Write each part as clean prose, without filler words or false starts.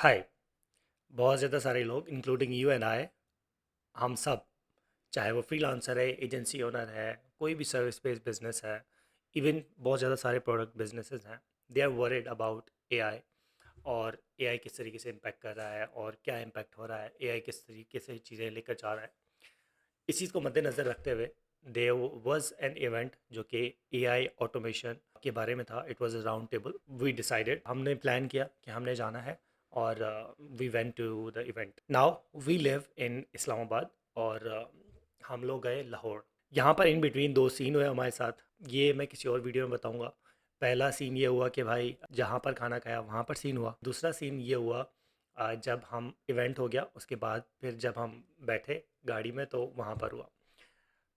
हाय। बहुत ज़्यादा सारे लोग इंक्लूडिंग यू एंड आई, हम सब, चाहे वो फ्रीलांसर है, एजेंसी ओनर है, कोई भी सर्विस बेस्ड बिजनेस है, इवन बहुत ज़्यादा सारे प्रोडक्ट बिजनेसेस हैं, they are worried about AI. और एआई किस तरीके से इम्पैक्ट कर रहा है और क्या इम्पैक्ट हो रहा है, एआई किस तरीके से चीज़ें लेकर जा रहा है। इस चीज़ को मद्देनज़र रखते हुए देयर वाज एन इवेंट जो कि एआई ऑटोमेशन के बारे में था। It was a round table. We decided, हमने प्लान किया कि हमने जाना है और we went to the event. Now we live in Islamabad और हम लोग गए लाहौर। यहाँ पर इन बिटवीन दो सीन हुए हमारे साथ, ये मैं किसी और वीडियो में बताऊँगा। पहला सीन ये हुआ कि भाई जहाँ पर खाना खाया वहाँ पर सीन हुआ। दूसरा सीन ये हुआ जब हम इवेंट हो गया उसके बाद फिर जब हम बैठे गाड़ी में तो वहाँ पर हुआ।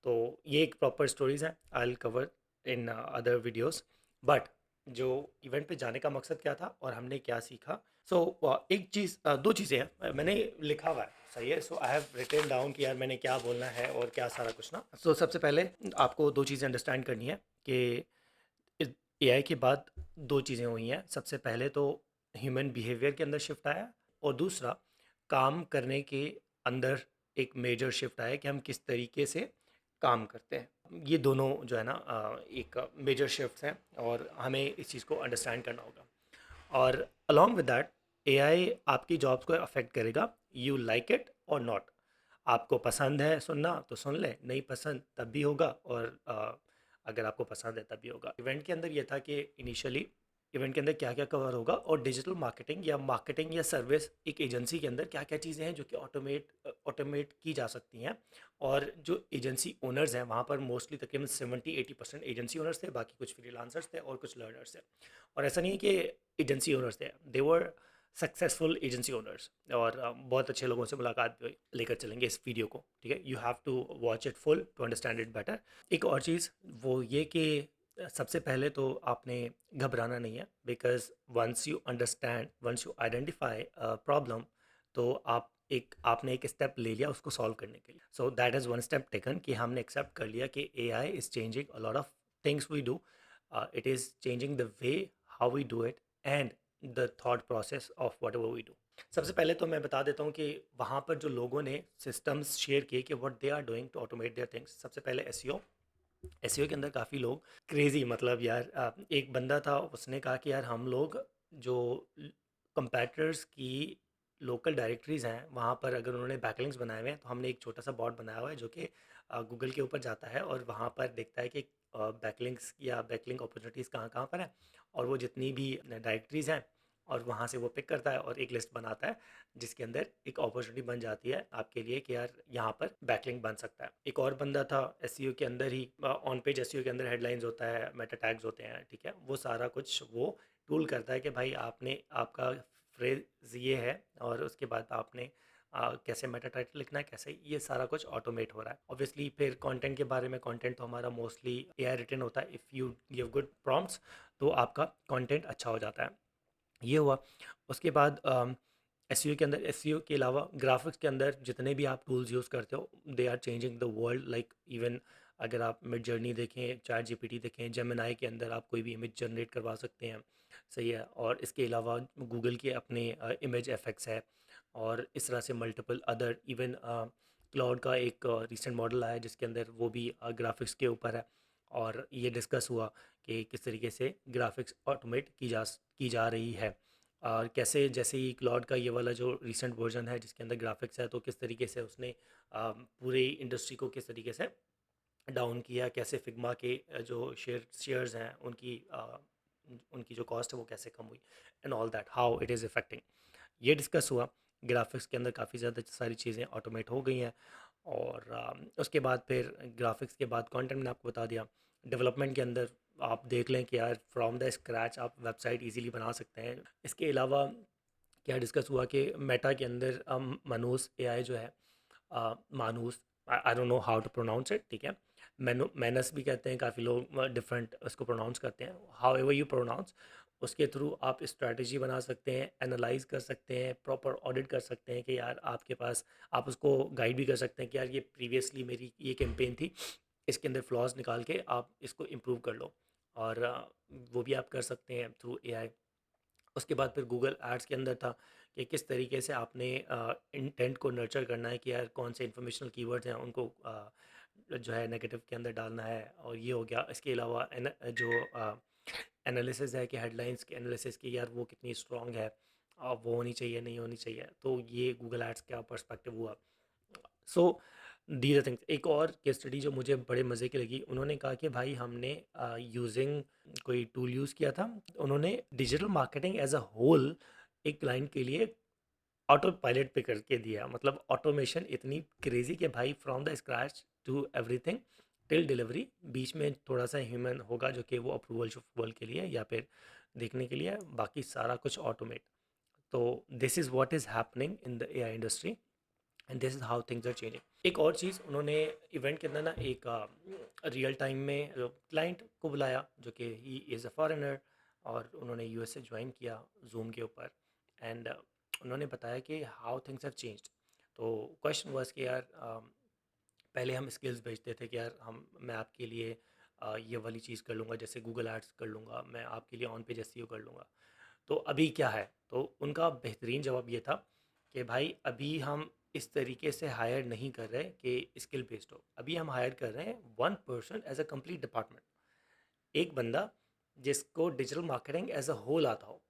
तो ये एक प्रॉपर स्टोरीज है, I will cover in other videos. But जो इवेंट पे जाने का मकसद क्या था और हमने क्या सीखा। सो एक चीज़, दो चीज़ें हैं, मैंने लिखा हुआ है, सही है। सो आई हैव रिटन डाउन कि यार मैंने क्या बोलना है और क्या सारा कुछ ना। सो सबसे पहले आपको दो चीज़ें अंडरस्टैंड करनी है कि एआई के बाद दो चीज़ें हुई हैं। सबसे पहले तो ह्यूमन बिहेवियर के अंदर शिफ्ट आया और दूसरा काम करने के अंदर एक मेजर शिफ्ट आया कि हम किस तरीके से काम करते हैं। ये दोनों जो है ना एक मेजर शिफ्ट्स हैं और हमें इस चीज़ को अंडरस्टैंड करना होगा। और अलॉन्ग विद दैट एआई आपकी जॉब्स को अफेक्ट करेगा, यू लाइक इट और नॉट। आपको पसंद है सुनना तो सुन ले, नहीं पसंद तब भी होगा। और अगर आपको पसंद है तब भी होगा। इवेंट के अंदर ये था कि इनिशियली इवेंट के अंदर क्या क्या कवर होगा और डिजिटल मार्केटिंग या सर्विस एक एजेंसी के अंदर क्या क्या चीज़ें हैं जो कि ऑटोमेट की जा सकती हैं। और जो एजेंसी ओनर्स हैं वहाँ पर मोस्टली तकरीबन 70-80% एजेंसी ओनर्स थे, बाकी कुछ फ्रीलांसर्स थे और कुछ लर्नर्स थे। और ऐसा नहीं है कि एजेंसी ओनर्स थे, दे वर सक्सेसफुल एजेंसी ओनर्स। और बहुत अच्छे लोगों से मुलाकात भी हुई। लेकर चलेंगे इस वीडियो को, ठीक है। You have to watch it full to understand it better. एक और चीज़ वो ये कि सबसे पहले तो आपने घबराना नहीं है, because once you identify problem तो आपने एक स्टेप ले लिया उसको सॉल्व करने के लिए। So that is one step taken कि हमने एक्सेप्ट कर लिया कि A I is changing a lot of things we do. It is changing the way how we do it and the thought process of whatever we do. सबसे पहले तो मैं बता देता हूँ कि वहाँ पर जो लोगों ने सिस्टम्स शेयर किए कि what they are doing to automate their things. सबसे पहले एसईओ। एसईओ के अंदर काफ़ी लोग क्रेजी, मतलब यार एक बंदा था, उसने कहा कि यार हम लोग जो कंपैटर्स की लोकल डायरेक्टरीज हैं वहाँ पर अगर उन्होंने बैकलिंक्स बनाए हुए हैं तो हमने एक छोटा सा बॉट बनाया हुआ है जो कि गूगल के ऊपर जाता है और वहाँ पर देखता है कि बैकलिंक्स या बैकलिंक अपॉर्चुनिटीज़ कहाँ कहाँ पर हैं और वो जितनी भी डायरेक्टरीज हैं और वहाँ से वो पिक करता है और एक लिस्ट बनाता है जिसके अंदर एक अपॉर्चुनिटी बन जाती है आपके लिए कि यार यहाँ पर बैकलिंक बन सकता है। एक और बंदा था एसईओ के अंदर ही, ऑन पेज एसईओ के अंदर हेडलाइंस होता है, मेटा टैग्स होते हैं, ठीक है। वो सारा कुछ वो टूल करता है कि भाई आपने आपका फ्रेज ये है और उसके बाद आपने कैसे मेटा टाइटल लिखना है, कैसे, ये सारा कुछ ऑटोमेट हो रहा है। ऑब्वियसली फिर कंटेंट के बारे में, कंटेंट तो हमारा मोस्टली एआई रिटन होता है। If you give good prompts तो आपका कंटेंट अच्छा हो जाता है। ये हुआ। उसके बाद एसईओ के अंदर, एसईओ के अलावा ग्राफिक्स के अंदर जितने भी आप टूल्स यूज़ करते हो they are changing the world. Like even अगर आप मिड जर्नी देखें, चैट जीपीटी देखें, जेमिनाई के अंदर आप कोई भी इमेज जनरेट करवा सकते हैं, सही है। और इसके अलावा गूगल के अपने इमेज एफेक्ट्स है और इस तरह से मल्टीपल अदर, इवन क्लाउड का एक रिसेंट मॉडल आया जिसके अंदर वो भी ग्राफिक्स के ऊपर है। और ये डिस्कस हुआ कि किस तरीके से ग्राफिक्स ऑटोमेट की जा रही है और कैसे, जैसे ही क्लाउड का ये वाला जो रिसेंट वर्जन है जिसके अंदर ग्राफिक्स है, तो किस तरीके से उसने पूरे इंडस्ट्री को किस तरीके से डाउन किया, कैसे फिग्मा के जो शेयर्स हैं उनकी जो कॉस्ट है वो कैसे कम हुई, and all that how it is affecting, ये डिस्कस हुआ। ग्राफिक्स के अंदर काफ़ी ज़्यादा सारी चीज़ें ऑटोमेट हो गई हैं। और उसके बाद फिर ग्राफिक्स के बाद कंटेंट मैंने आपको बता दिया। डेवलपमेंट के अंदर आप देख लें कि यार फ्रॉम द स्क्रैच आप वेबसाइट इजीली बना सकते हैं। इसके अलावा क्या डिस्कस हुआ कि मेटा के अंदर मनूस एआई जो है, Manus, I don't know how to pronounce it, ठीक है। मैनस भी कहते हैं काफ़ी लोग, डिफरेंट उसको प्रोनाउंस करते हैं, हाउ एवर यू प्रोनाउंस। उसके थ्रू आप स्ट्रैटेजी बना सकते हैं, एनालाइज कर सकते हैं, प्रॉपर ऑडिट कर सकते हैं कि यार आपके पास, आप उसको गाइड भी कर सकते हैं कि यार ये प्रीवियसली मेरी ये कैंपेन थी, इसके अंदर फ्लॉज निकाल के आप इसको इम्प्रूव कर लो। और वो भी आप कर सकते हैं थ्रू एआई। उसके बाद फिर गूगल एड्स के अंदर था कि किस तरीके से आपने इंटेंट को नर्चर करना है कि यार कौन से इन्फॉर्मेशनल कीवर्ड्स हैं उनको जो है नेगेटिव के अंदर डालना है, और ये हो गया। इसके अलावा जो एनालिसिस है कि हेडलाइंस के एनालिसिस की यार वो कितनी स्ट्रॉन्ग है, वो होनी चाहिए नहीं होनी चाहिए, तो ये गूगल एड्स का पर्सपेक्टिव हुआ। So these are things. एक और केस स्टडी जो मुझे बड़े मज़े की लगी, उन्होंने कहा कि भाई हमने यूजिंग कोई टूल यूज़ किया था, उन्होंने digital marketing as a whole एक क्लाइंट के लिए ऑटो पायलट पे करके दिया। मतलब ऑटोमेशन इतनी क्रेजी कि भाई from the scratch to everything till delivery, बीच में थोड़ा सा ह्यूमन होगा जो कि वो अप्रूवल के लिए या फिर देखने के लिए, बाकी सारा कुछ ऑटोमेट। तो this is what is happening in the AI industry and this is how things are changing. एक और चीज़, उन्होंने इवेंट के अंदर ना एक रियल टाइम में क्लाइंट को बुलाया जो कि ही इज़ अ फॉरेनर, और उन्होंने यूएस से ज्वाइन किया जूम के ऊपर। एंड उन्होंने बताया कि हाउ थिंग्स हैव चेंज्ड। तो क्वेश्चन वाज कि यार पहले हम स्किल्स भेजते थे कि यार हम मैं आपके लिए ये वाली चीज़ कर लूँगा, जैसे गूगल एड्स कर लूँगा, मैं आपके लिए ऑन पेज एसईओ कर लूँगा। तो अभी क्या है? तो उनका बेहतरीन जवाब ये था कि भाई अभी हम इस तरीके से हायर नहीं कर रहे कि स्किल बेस्ड हो, अभी हम हायर कर रहे हैं one person as a complete department. एक बंदा जिसको digital marketing as a whole आता हो,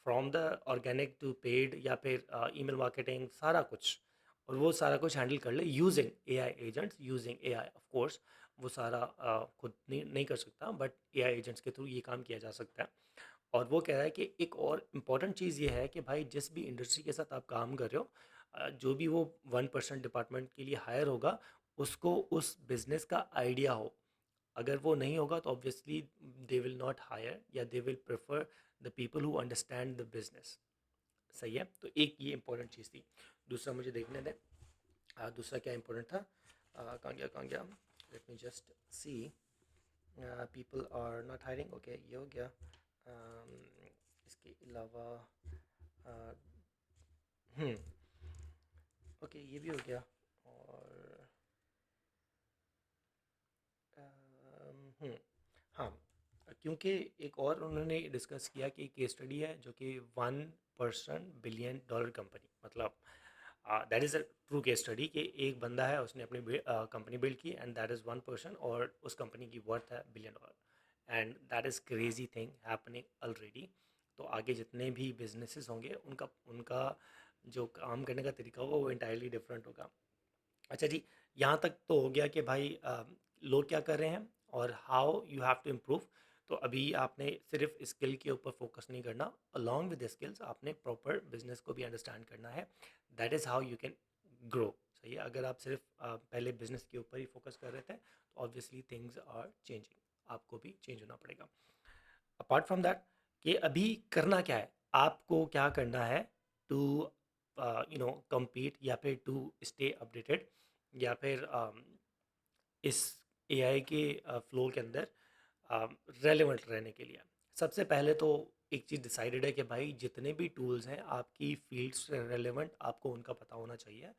from the organic to paid या फिर ईमेल मार्केटिंग सारा कुछ, और वो सारा कुछ हैंडल कर ले using AI agents, using AI of course. वो सारा खुद नहीं कर सकता, बट एआई एजेंट्स के थ्रू ये काम किया जा सकता है। और वो कह रहा है कि एक और इम्पॉर्टेंट चीज़ ये है कि भाई जिस भी इंडस्ट्री के साथ आप काम कर रहे हो, जो भी वो 1% डिपार्टमेंट के लिए हायर होगा, उसको उस बिजनेस का आइडिया हो। अगर वो नहीं होगा तो obviously they will not hire, या they will prefer the people who understand the business. सही है, तो एक ये इंपॉर्टेंट चीज़ थी। दूसरा मुझे देखने दें, दूसरा क्या इंपॉर्टेंट था, कहाँ गया, let me just see. People are not hiring, okay ये हो गया। इसके अलावा हम्म ओके ये भी हो गया। और हम्म हाँ, क्योंकि एक और उन्होंने डिस्कस किया कि केस स्टडी है जो कि 1% बिलियन डॉलर कंपनी, मतलब that is a true case study कि एक बंदा है उसने अपनी कंपनी बिल्ड की, एंड दैट इज़ 1%, और उस कंपनी की वर्थ है $1 billion. And that is crazy thing happening already. तो आगे जितने भी बिजनेसेस होंगे उनका उनका जो काम करने का तरीका होगा वो इंटायरली डिफरेंट होगा। अच्छा जी, यहाँ तक तो हो गया कि भाई लोग क्या कर रहे हैं और how you have to improve. तो अभी आपने सिर्फ स्किल के ऊपर फोकस नहीं करना, अलॉन्ग विद स्किल्स आपने प्रॉपर बिजनेस को भी अंडरस्टैंड करना है। That is how you can grow. सही है, अगर आप सिर्फ पहले बिजनेस के ऊपर ही फोकस कर रहे थे तो ऑब्वियसली थिंग्स आर चेंजिंग, आपको भी चेंज होना पड़ेगा। अपार्ट फ्रॉम दैट, कि अभी करना क्या है, आपको क्या करना है टू compete या फिर टू स्टे अपडेटेड, या फिर इस एआई के फ्लो के अंदर रेलेवेंट रहने के लिए। सबसे पहले तो एक चीज़ डिसाइडेड है कि भाई जितने भी टूल्स हैं आपकी फील्ड से रेलेवेंट, आपको उनका पता होना चाहिए,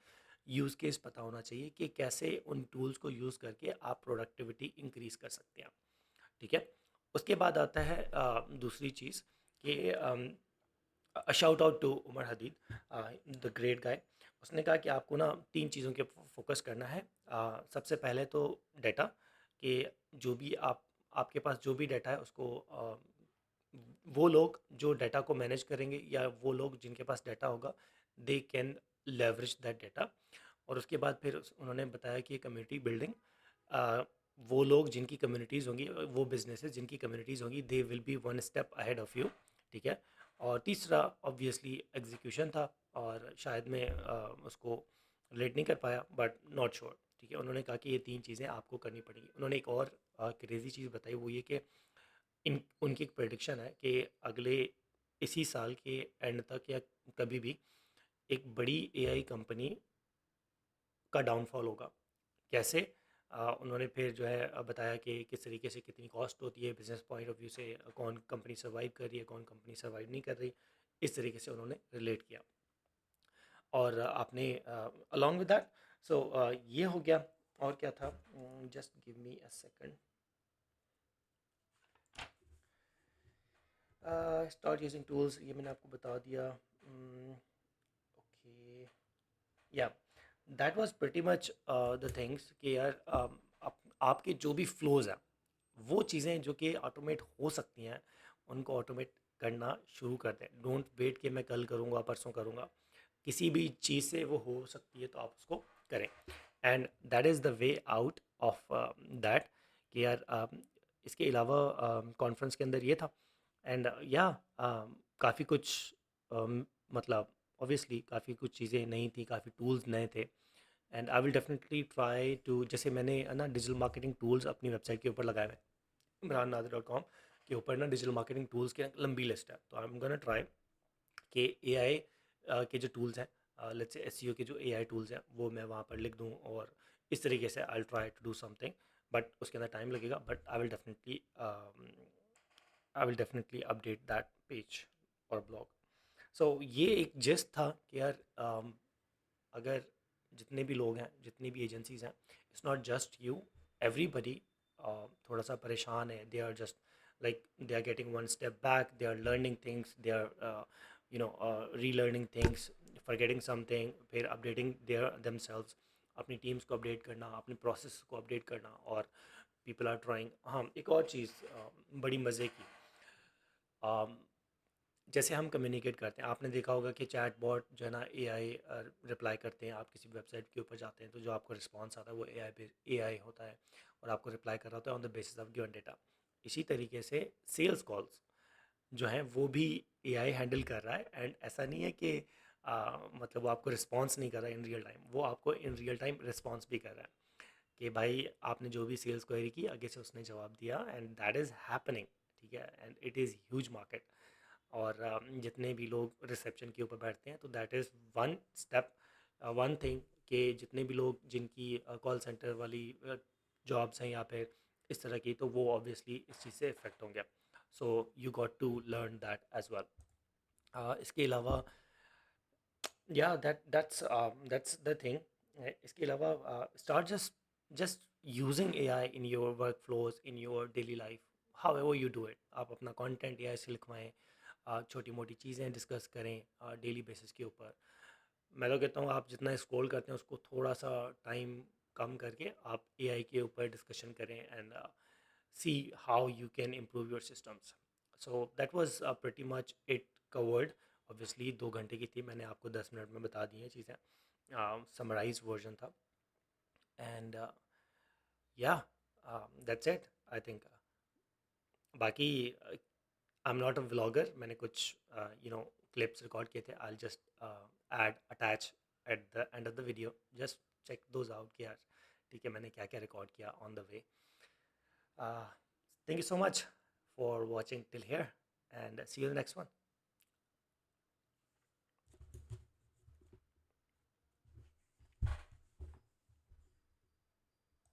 यूज़ केस पता होना चाहिए कि कैसे उन टूल्स को यूज़ करके आप प्रोडक्टिविटी इंक्रीज़ कर सकते हैं। ठीक है, उसके बाद आता है दूसरी चीज़ कि shout out to Umar Hadid the great guy. उसने कहा कि आपको ना तीन चीज़ों के फोकस करना है। सबसे पहले तो डाटा, कि जो भी आपके पास जो भी डाटा है उसको वो लोग जो डाटा को मैनेज करेंगे या वो लोग जिनके पास डाटा होगा, they can leverage that data. और उसके बाद फिर उन्होंने बताया कि कम्युनिटी बिल्डिंग, वो लोग जिनकी कम्युनिटीज़ होंगी, वो बिजनेसेस जिनकी कम्युनिटीज़ होंगी, they will be one step ahead of you. ठीक है, और तीसरा ऑब्वियसली एग्जीक्यूशन था, और शायद मैं उसको रिलेट नहीं कर पाया, बट नॉट श्योर। ठीक है, उन्होंने कहा कि ये तीन चीज़ें आपको करनी पड़ेंगी। उन्होंने एक और क्रेजी चीज़ बताई, वो ये कि इन उनकी एक प्रेडिक्शन है कि अगले इसी साल के एंड तक या कभी भी एक बड़ी एआई कंपनी का डाउनफॉल होगा। कैसे? उन्होंने फिर जो है बताया कि किस तरीके से कितनी कॉस्ट होती है बिजनेस पॉइंट ऑफ व्यू से, कौन कंपनी सर्वाइव कर रही है, कौन कंपनी सर्वाइव नहीं कर रही। इस तरीके से उन्होंने रिलेट किया। और आपने अलॉन्ग विद दैट, सो ये हो गया। और क्या था, just give me a second. Start using tools, ये मैंने आपको बता दिया। ओके, या that was pretty much the things कि यार आपके जो भी फ्लोज हैं वो चीज़ें जो कि ऑटोमेट हो सकती हैं उनको ऑटोमेट करना शुरू कर दें। डोंट वेट कि मैं कल करूँगा परसों करूँगा, किसी भी चीज़ से वो हो सकती है तो आप उसको करें। And that is the way out of that कि यार इसके अलावा कॉन्फ्रेंस के अंदर ये था। एंड या काफ़ी कुछ मतलब ऑब्वियसली काफ़ी कुछ चीज़ें नई थी, काफ़ी टूल्स नए थे। And I will definitely try to, जैसे मैंने ना डिजिटल मार्केटिंग टूल्स अपनी वेबसाइट के ऊपर लगाए हुए हैं, imrannadir.com के ऊपर ना डिजिटल मार्केटिंग टूल्स की एक लंबी लिस्ट है। तो आई एम गोना ट्राई कि एआई के जो टूल्स हैं, लेट्स से एसईओ के जो एआई टूल्स हैं वो मैं वहाँ पर लिख दूँ, और इस तरीके से I will try to do something. But उसके अंदर टाइम लगेगा, but I will definitely update that page और ब्लॉग। सो ये एक जेस्ट था कि यार अगर जितने भी लोग हैं, जितनी भी एजेंसीज हैं, it's not just you, everybody थोड़ा सा परेशान है। They are just like they are getting one step back, they are learning things, they are relearning things, forgetting something, फिर अपडेटिंग देयर देमसेल्व्स, अपनी टीम्स को अपडेट करना, अपने प्रोसेस को अपडेट करना, और पीपल आर ट्राइंग। हाँ, एक और चीज़ बड़ी मज़े की, जैसे हम कम्युनिकेट करते हैं, आपने देखा होगा कि चैट बॉट जो है ना एआई रिप्लाई करते हैं। आप किसी वेबसाइट के ऊपर जाते हैं तो जो आपको रिस्पांस आता है वो एआई होता है, और आपको रिप्लाई कर रहा होता है on the basis of given data. इसी तरीके से सेल्स कॉल्स जो हैं वो भी एआई हैंडल कर रहा है। एंड ऐसा नहीं है कि मतलब वो आपको रिस्पॉन्स नहीं कर रहा है इन रियल टाइम, वो आपको इन रियल टाइम रिस्पॉन्स भी कर रहा है कि भाई आपने जो भी सेल्स क्वेरी की आगे से उसने जवाब दिया, एंड दैट इज़ हैपनिंग। ठीक है, and it is huge market. और जितने भी लोग रिसेप्शन के ऊपर बैठते हैं तो that is one step, one thing कि जितने भी लोग जिनकी कॉल सेंटर वाली जॉब्स हैं या फिर इस तरह की, तो वो ऑब्वियसली इस चीज़ से इफ़ेक्ट होंगे। So you got to learn that as well. इसके अलावा या दैट्स द थिंग। इसके अलावा start just using AI in your work flows, in your daily life, however you do it. आप अपना कंटेंट एआई से लिखवाएं, छोटी मोटी चीज़ें डिस्कस करें डेली बेसिस के ऊपर। मैं तो कहता हूँ आप जितना स्क्रॉल करते हैं उसको थोड़ा सा टाइम कम करके आप एआई के ऊपर डिस्कशन करें, and see how you can improve your systems. So that was pretty much it covered. Obviously 2 घंटे की थी, मैंने आपको 10 मिनट में बता दी हैं चीज़ें, समराइज वर्जन था। एंड या दैट्स इट आई थिंक। बाकी I am not a vlogger, मैंने कुछ क्लिप्स रिकॉर्ड किए थे, I just add attach at the end of the video, just check those out कि यार ठीक है मैंने क्या क्या रिकॉर्ड किया on the way. Thank you so much for watching till here, and see you in the next one.